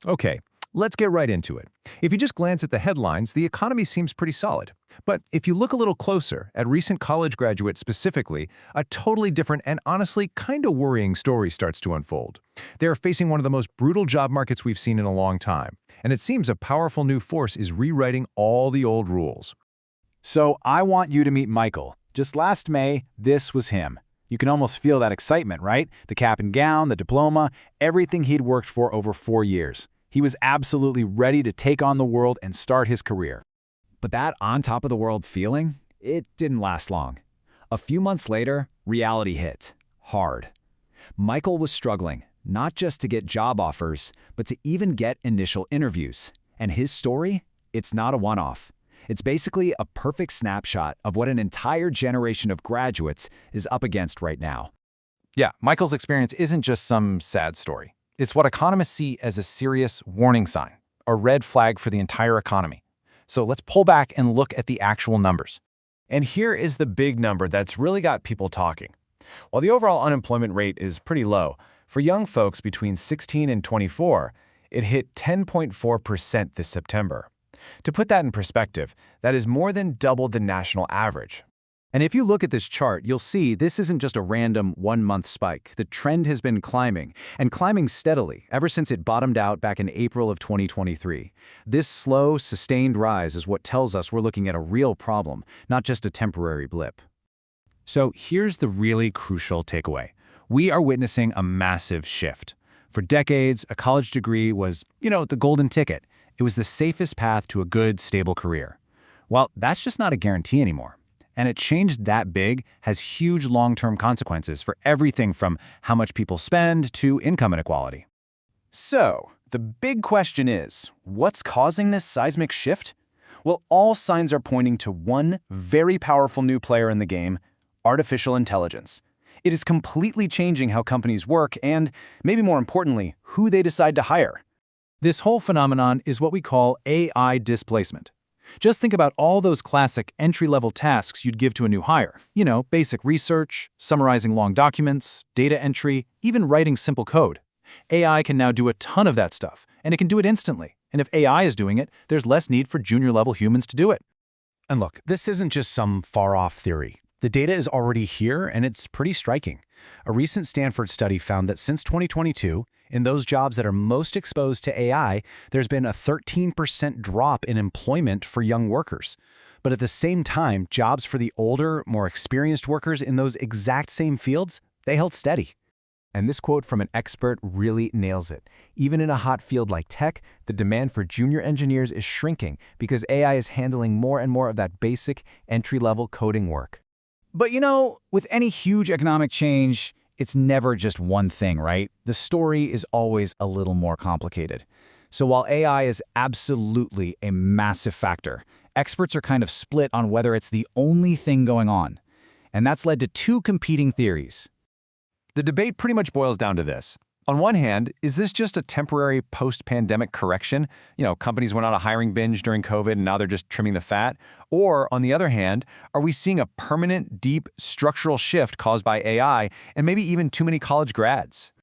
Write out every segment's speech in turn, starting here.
Okay, let's get right into it. If you just glance at the headlines, the economy seems pretty solid. But if you look a little closer at recent college graduates specifically, a totally different and honestly kind of worrying story starts to unfold. They're facing one of the most brutal job markets we've seen in a long time, and it seems a powerful new force is rewriting all the old rules. So I want you to meet Michael. Just last May, this was him. You can almost feel that excitement, right? The cap and gown, the diploma, everything he'd worked for over 4 years. He was absolutely ready to take on the world and start his career. But that on-top-of-the-world feeling, it didn't last long. A few months later, reality hit. Hard. Michael was struggling, not just to get job offers, but to even get initial interviews. And his story? It's not a one-off. It's basically a perfect snapshot of what an entire generation of graduates is up against right now. Yeah, Michael's experience isn't just some sad story. It's what economists see as a serious warning sign, a red flag for the entire economy. So let's pull back and look at the actual numbers. And here is the big number that's really got people talking. While the overall unemployment rate is pretty low, for young folks between 16 and 24, it hit 10.4% this September. To put that in perspective, that is more than double the national average. And if you look at this chart, you'll see this isn't just a random one-month spike. The trend has been climbing, and climbing steadily, ever since it bottomed out back in April of 2023. This slow, sustained rise is what tells us we're looking at a real problem, not just a temporary blip. So here's the really crucial takeaway. We are witnessing a massive shift. For decades, a college degree was, the golden ticket. It was the safest path to a good, stable career. Well, that's just not a guarantee anymore. And a change that big has huge long-term consequences for everything from how much people spend to income inequality. So, the big question is, what's causing this seismic shift? Well, all signs are pointing to one very powerful new player in the game: artificial intelligence. It is completely changing how companies work and, maybe more importantly, who they decide to hire. This whole phenomenon is what we call AI displacement. Just think about all those classic entry-level tasks you'd give to a new hire. Basic research, summarizing long documents, data entry, even writing simple code. AI can now do a ton of that stuff, and it can do it instantly. And if AI is doing it, there's less need for junior-level humans to do it. And look, this isn't just some far-off theory. The data is already here, and it's pretty striking. A recent Stanford study found that since 2022, in those jobs that are most exposed to AI, there's been a 13% drop in employment for young workers. But at the same time, jobs for the older, more experienced workers in those exact same fields, they held steady. And this quote from an expert really nails it. Even in a hot field like tech, the demand for junior engineers is shrinking because AI is handling more and more of that basic, entry-level coding work. But with any huge economic change, it's never just one thing, right? The story is always a little more complicated. So while AI is absolutely a massive factor, experts are kind of split on whether it's the only thing going on. And that's led to two competing theories. The debate pretty much boils down to this. On one hand, is this just a temporary post-pandemic correction? Companies went on a hiring binge during COVID and now they're just trimming the fat. Or on the other hand, are we seeing a permanent, deep, structural shift caused by AI and maybe even too many college grads?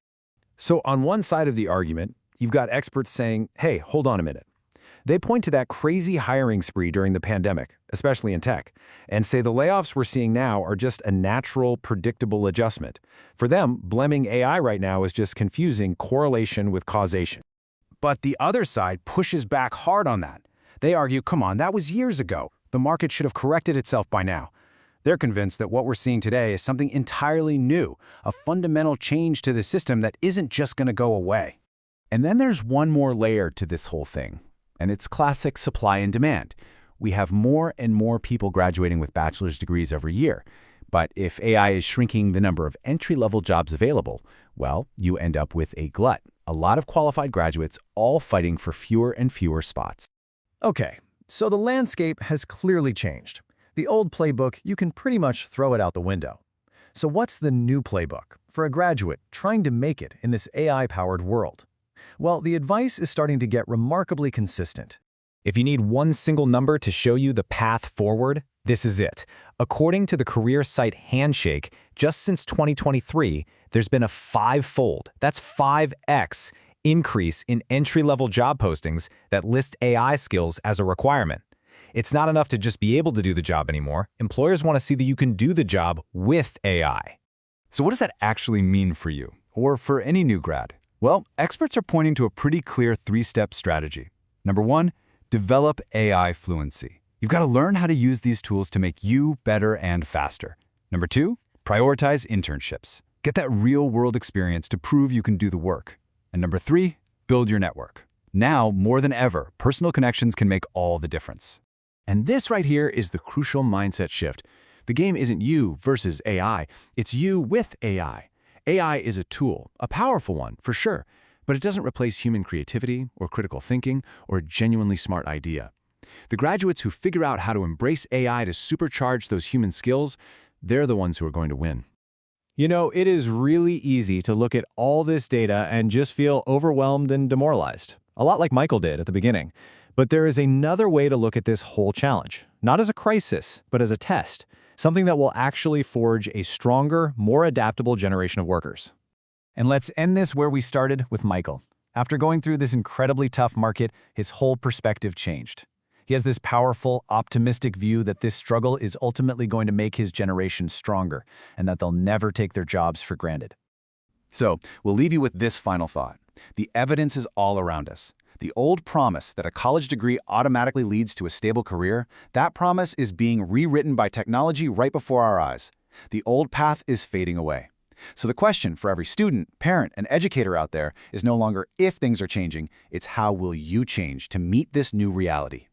So on one side of the argument, you've got experts saying, hey, hold on a minute. They point to that crazy hiring spree during the pandemic, especially in tech, and say the layoffs we're seeing now are just a natural, predictable adjustment. For them, blaming AI right now is just confusing correlation with causation. But the other side pushes back hard on that. They argue, come on, that was years ago. The market should have corrected itself by now. They're convinced that what we're seeing today is something entirely new, a fundamental change to the system that isn't just going to go away. And then there's one more layer to this whole thing. And it's classic supply and demand. We have more and more people graduating with bachelor's degrees every year. But if AI is shrinking the number of entry-level jobs available, well, you end up with a glut. A lot of qualified graduates all fighting for fewer and fewer spots. Okay, so the landscape has clearly changed. The old playbook, you can pretty much throw it out the window. So what's the new playbook for a graduate trying to make it in this AI-powered world? Well, the advice is starting to get remarkably consistent. If you need one single number to show you the path forward, this is it. According to the career site Handshake, just since 2023, there's been a five-fold, that's 5x, increase in entry-level job postings that list AI skills as a requirement. It's not enough to just be able to do the job anymore. Employers want to see that you can do the job with AI. So what does that actually mean for you, or for any new grad? Well, experts are pointing to a pretty clear 3-step strategy. Number 1, develop AI fluency. You've got to learn how to use these tools to make you better and faster. Number 2, prioritize internships. Get that real-world experience to prove you can do the work. And number 3, build your network. Now, more than ever, personal connections can make all the difference. And this right here is the crucial mindset shift. The game isn't you versus AI, it's you with AI. AI is a tool, a powerful one, for sure, but it doesn't replace human creativity or critical thinking or a genuinely smart idea. The graduates who figure out how to embrace AI to supercharge those human skills, they're the ones who are going to win. You know, it is really easy to look at all this data and just feel overwhelmed and demoralized, a lot like Michael did at the beginning. But there is another way to look at this whole challenge, not as a crisis, but as a test, something that will actually forge a stronger, more adaptable generation of workers. And let's end this where we started, with Michael. After going through this incredibly tough market, his whole perspective changed. He has this powerful, optimistic view that this struggle is ultimately going to make his generation stronger, and that they'll never take their jobs for granted. So, we'll leave you with this final thought. The evidence is all around us. The old promise that a college degree automatically leads to a stable career, that promise is being rewritten by technology right before our eyes. The old path is fading away. So the question for every student, parent, and educator out there is no longer if things are changing, it's how will you change to meet this new reality.